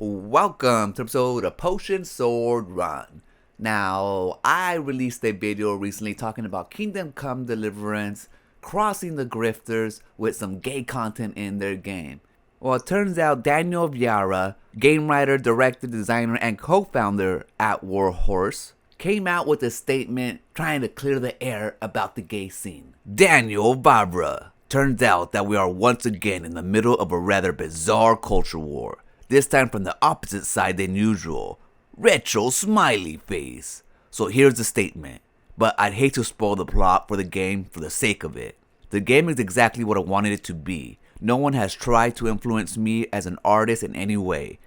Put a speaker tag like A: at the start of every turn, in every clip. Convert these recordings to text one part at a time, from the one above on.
A: Welcome to episode of Potion Sword Run. Now, I released a video recently talking about Kingdom Come Deliverance crossing the Grifters with some gay content in their game. Well, it turns out Daniel Vávra, game writer, director, designer, and co-founder at Warhorse, came out with a statement trying to clear the air about the gay scene. Daniel Vávra. Turns out that we are once again in the middle of a rather bizarre culture war. This time from the opposite side than usual. Retro smiley face. So here's the statement. But I'd hate to spoil the plot for the game for the sake of it. The game is exactly what I wanted it to be. No one has tried to influence me as an artist in any way.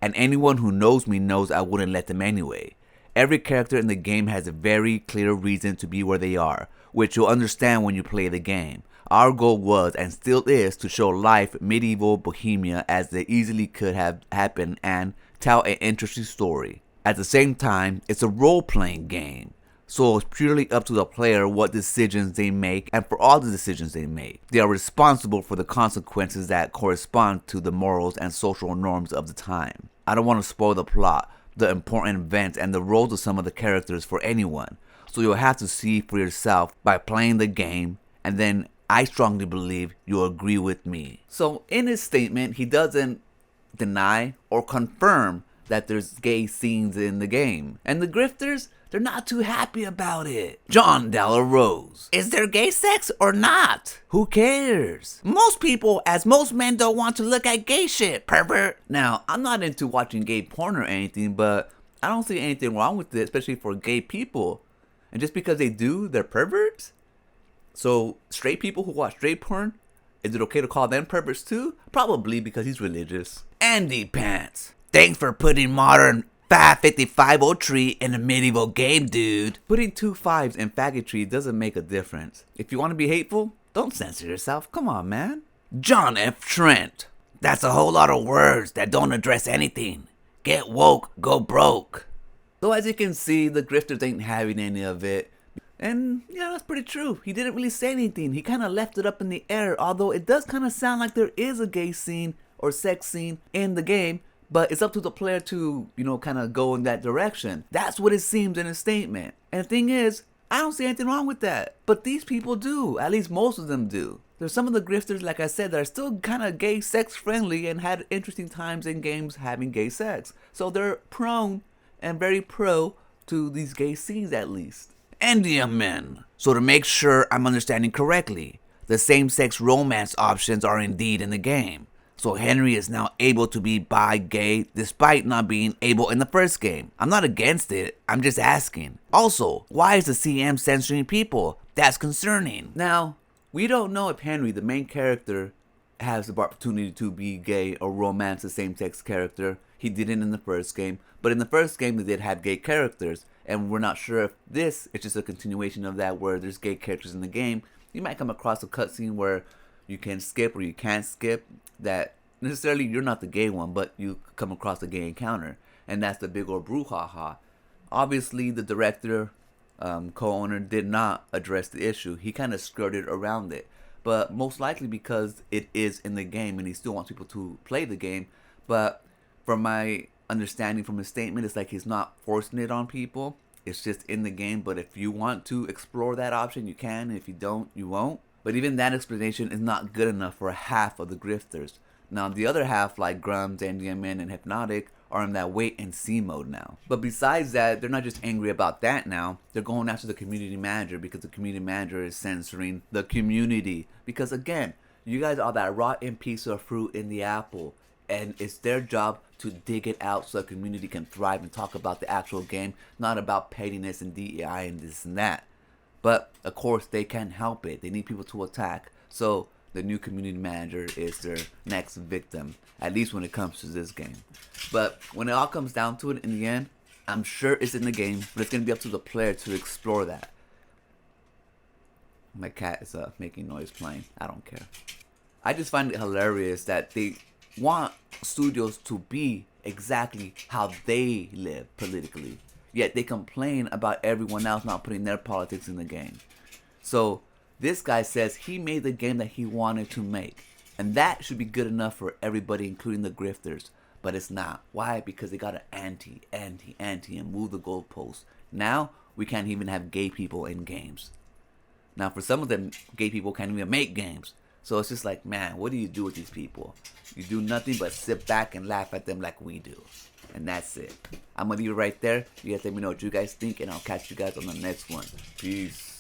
A: And anyone who knows me knows I wouldn't let them anyway. Every character in the game has a very clear reason to be where they are, which you'll understand when you play the game. Our goal was and still is to show life medieval Bohemia as they easily could have happened and tell an interesting story. At the same time, it's a role-playing game, so it's purely up to the player what decisions they make, and for all the decisions they make, they are responsible for the consequences that correspond to the morals and social norms of the time. I don't want to spoil the plot, the important events, and the roles of some of the characters for anyone, so you'll have to see for yourself by playing the game, and then I strongly believe you'll agree with me. So in his statement, he doesn't deny or confirm that there's gay scenes in the game. And the Grifters, they're not too happy about it. John Dalla Rose. Is there gay sex or not? Who cares? Most people, as most men, don't want to look at gay shit, pervert. Now, I'm not into watching gay porn or anything, but I don't see anything wrong with it, especially for gay people. And just because they do, they're perverts? So, straight people who watch straight porn, is it okay to call them perverts too? Probably, because he's religious. Andy Pants. Thanks for putting modern 555 tree in a medieval game, dude. Putting 2 5s in faggotry doesn't make a difference. If you want to be hateful, don't censor yourself. Come on, man. John F. Trent. That's a whole lot of words that don't address anything. Get woke, go broke. So as you can see, the Grifters ain't having any of it. And yeah, that's pretty true. He didn't really say anything. He kind of left it up in the air, although it does kind of sound like there is a gay scene or sex scene in the game, but it's up to the player to, kind of go in that direction. That's what it seems in his statement. And the thing is, I don't see anything wrong with that. But these people do. At least most of them do. There's some of the Grifters, like I said, that are still kind of gay sex friendly and had interesting times in games having gay sex. So they're prone and very pro to these gay scenes at least. Indian men. So to make sure I'm understanding correctly, the same-sex romance options are indeed in the game. So Henry is now able to be bi-gay despite not being able in the first game. I'm not against it, I'm just asking. Also, why is the CM censoring people? That's concerning. Now, we don't know if Henry, the main character, has the opportunity to be gay or romance a same-sex character. He didn't in the first game, but in the first game they did have gay characters, and we're not sure if this is just a continuation of that where there's gay characters in the game. You might come across a cutscene where you can skip or you can't skip that necessarily you're not the gay one, but you come across a gay encounter, and that's the big old brouhaha. Obviously, the director, co-owner, did not address the issue. He kind of skirted around it, but most likely because it is in the game and he still wants people to play the game. But from my understanding from his statement, it's like he's not forcing it on people. It's just in the game, but if you want to explore that option, you can. If you don't, you won't. But even that explanation is not good enough for half of the Grifters. Now, the other half, like Grums, NDMN, and Hypnotic, are in that wait-and-see mode now. But besides that, they're not just angry about that now. They're going after the community manager because the community manager is censoring the community. Because, again, you guys are that rotten piece of fruit in the apple. And it's their job to dig it out so the community can thrive and talk about the actual game, not about pettiness and DEI and this and that. But, of course, they can't help it. They need people to attack. So, the new community manager is their next victim, at least when it comes to this game. But when it all comes down to it, in the end, I'm sure it's in the game, but it's going to be up to the player to explore that. My cat is making noise playing. I don't care. I just find it hilarious that they want studios to be exactly how they live politically, yet they complain about everyone else not putting their politics in the game. So this guy says he made the game that he wanted to make, and that should be good enough for everybody, including the Grifters. But it's not. Why? Because they got to anti, and move the goalposts. Now, we can't even have gay people in games. Now, for some of them, gay people can't even make games. So it's just like, man, what do you do with these people? You do nothing but sit back and laugh at them like we do. And that's it. I'm going to leave it right there. You guys let me know what you guys think, and I'll catch you guys on the next one. Peace.